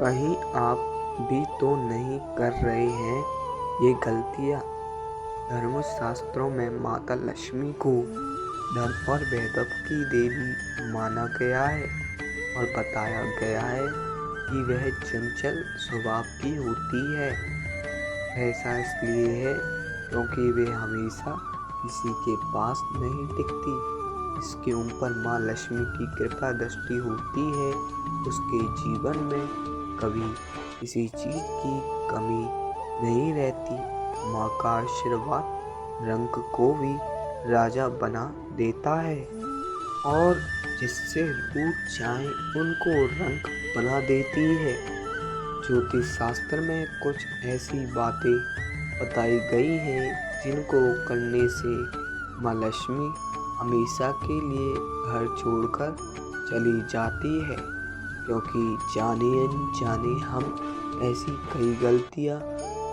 कहीं आप भी तो नहीं कर रहे हैं ये गलतियाँ। धर्मशास्त्रों में माता लक्ष्मी को धन और वैभव की देवी माना गया है और बताया गया है कि वह चंचल स्वभाव की होती है। ऐसा इसलिए है क्योंकि वे हमेशा किसी के पास नहीं टिकती। इसके ऊपर माँ लक्ष्मी की कृपा दृष्टि होती है। उसके जीवन में कभी किसी चीज की कमी नहीं रहती। माँ का आशीर्वाद रंक को भी राजा बना देता है और जिससे रूठ जाए उनको रंक बना देती है। ज्योतिष शास्त्र में कुछ ऐसी बातें बताई गई हैं जिनको करने से माँ लक्ष्मी हमेशा के लिए घर छोड़कर चली जाती है, क्योंकि जाने अनजाने हम ऐसी कई गलतियाँ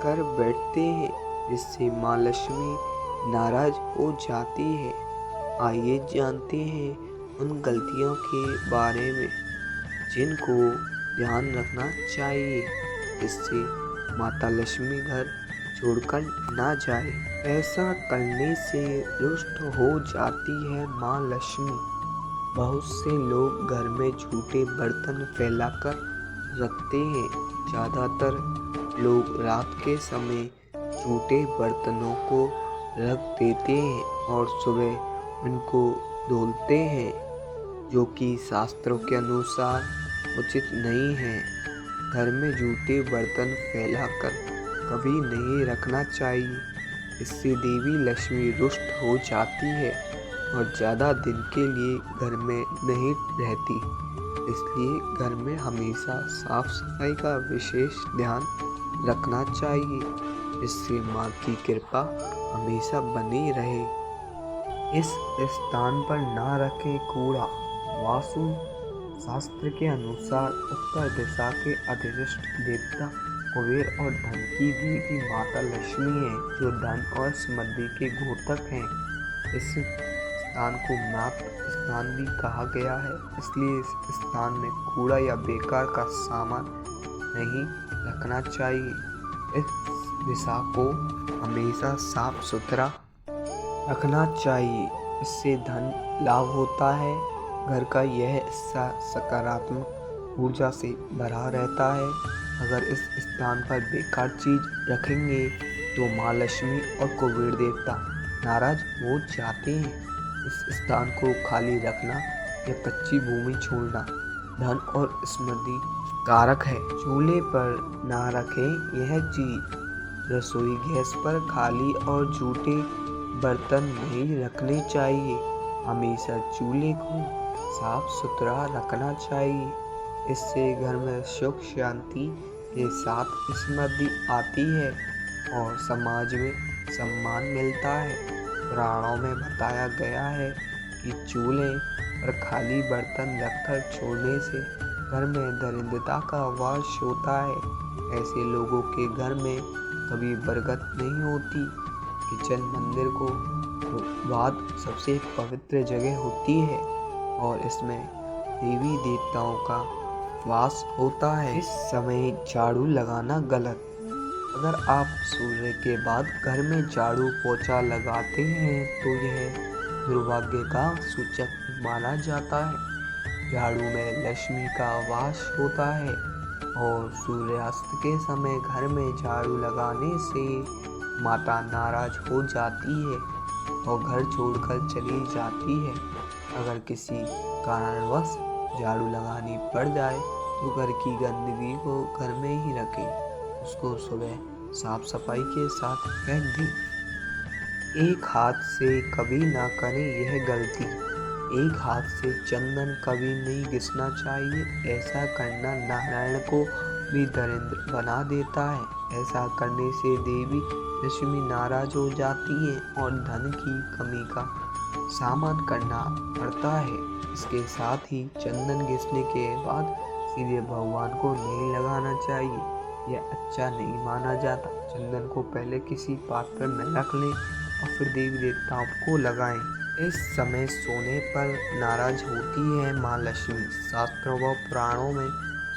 कर बैठते हैं जिससे माँ लक्ष्मी नाराज हो जाती है। आइए जानते हैं उन गलतियों के बारे में जिनको ध्यान रखना चाहिए, जिससे माता लक्ष्मी घर छोड़कर ना जाए। ऐसा करने से रुष्ट हो जाती है माँ लक्ष्मी। बहुत से लोग घर में झूठे बर्तन फैलाकर रखते हैं। ज़्यादातर लोग रात के समय झूठे बर्तनों को रख देते हैं और सुबह उनको धुलते हैं, जो कि शास्त्रों के अनुसार उचित नहीं है। घर में झूठे बर्तन फैलाकर कभी नहीं रखना चाहिए। इससे देवी लक्ष्मी रुष्ट हो जाती है और ज़्यादा दिन के लिए घर में नहीं रहती। इसलिए घर में हमेशा साफ सफाई का विशेष ध्यान रखना चाहिए, जिससे माँ की कृपा हमेशा बनी रहे। इस स्थान पर ना रखें कूड़ा। वास्तु शास्त्र के अनुसार उत्तर दिशा के अधिष्ठ देवता कुबेर और धन की देवी माता लक्ष्मी है, जो धन और समृद्धि के घोतक हैं। इस स्थान को मृत स्थान भी कहा गया है, इसलिए इस स्थान में कूड़ा या बेकार का सामान नहीं रखना चाहिए। इस दिशा को हमेशा साफ सुथरा रखना चाहिए। इससे धन लाभ होता है। घर का यह हिस्सा सकारात्मक ऊर्जा से भरा रहता है। अगर इस स्थान पर बेकार चीज रखेंगे तो माँ लक्ष्मी और कुबेर देवता नाराज हो जाते हैं। इस स्थान को खाली रखना या कच्ची भूमि छोड़ना धन और समृद्धि कारक है। चूल्हे पर ना रखें यह चीज। रसोई गैस पर खाली और झूठे बर्तन नहीं रखने चाहिए। हमेशा चूल्हे को साफ सुथरा रखना चाहिए। इससे घर में सुख शांति के साथ समृद्धि आती है और समाज में सम्मान मिलता है। पुराणों में बताया गया है कि चूल्हे पर खाली बर्तन रखकर छोड़ने से घर में दरिद्रता का वास होता है। ऐसे लोगों के घर में कभी बरकत नहीं होती। किचन मंदिर को बाद सबसे पवित्र जगह होती है और इसमें देवी देवताओं का वास होता है। इस समय झाड़ू लगाना गलत। अगर आप सूर्य के बाद घर में झाड़ू पोछा लगाते हैं तो यह दुर्भाग्य का सूचक माना जाता है। झाड़ू में लक्ष्मी का वास होता है और सूर्यास्त के समय घर में झाड़ू लगाने से माता नाराज हो जाती है और घर छोड़कर चली जाती है। अगर किसी कारणवश झाड़ू लगानी पड़ जाए तो घर की गंदगी को घर में ही रखें। उसको सुबह साफ सफाई के साथ फेंक दें। एक हाथ से कभी ना करें यह गलती। एक हाथ से चंदन कभी नहीं घिसना चाहिए। ऐसा करना नारायण को भी दरिद्र बना देता है। ऐसा करने से देवी लक्ष्मी नाराज हो जाती है और धन की कमी का सामना करना पड़ता है। इसके साथ ही चंदन घिसने के बाद सीधे भगवान को नहीं लगाना चाहिए। यह अच्छा नहीं माना जाता। चंदन को पहले किसी पात्र में रख लें और फिर देवी देवताओं को लगाएं। इस समय सोने पर नाराज होती है माँ लक्ष्मी। शास्त्रों व पुराणों में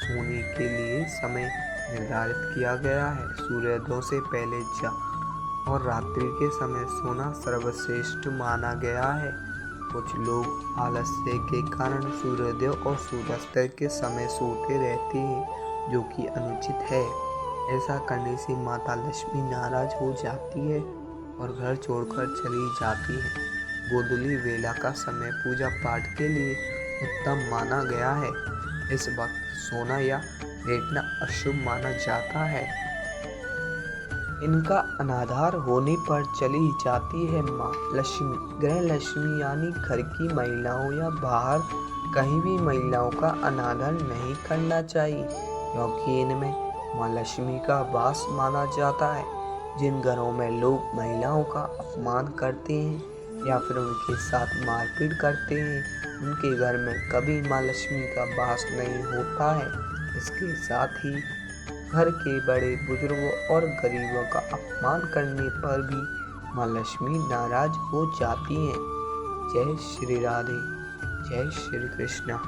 सोने के लिए समय निर्धारित किया गया है। सूर्योदय से पहले और रात्रि के समय सोना सर्वश्रेष्ठ माना गया है। कुछ लोग आलस्य के कारण सूर्योदय और सूर्यास्त के समय सोते रहते हैं, जो कि अनुचित है। ऐसा करने से माता लक्ष्मी नाराज हो जाती है और घर छोड़कर चली जाती है। गोधूली वेला का समय पूजा पाठ के लिए उत्तम माना गया है। इस वक्त सोना या लेटना अशुभ माना जाता है। इनका अनादर होने पर चली जाती है माँ लक्ष्मी। गृह लक्ष्मी यानी घर की महिलाओं या बाहर कहीं भी महिलाओं का अनादर नहीं करना चाहिए, क्योंकि इनमें माँ लक्ष्मी का वास माना जाता है। जिन घरों में लोग महिलाओं का अपमान करते हैं या फिर उनके साथ मारपीट करते हैं, उनके घर में कभी माँ लक्ष्मी का वास नहीं होता है। इसके साथ ही घर के बड़े बुजुर्गों और गरीबों का अपमान करने पर भी माँ लक्ष्मी नाराज हो जाती हैं। जय श्री राधे, जय श्री कृष्णा।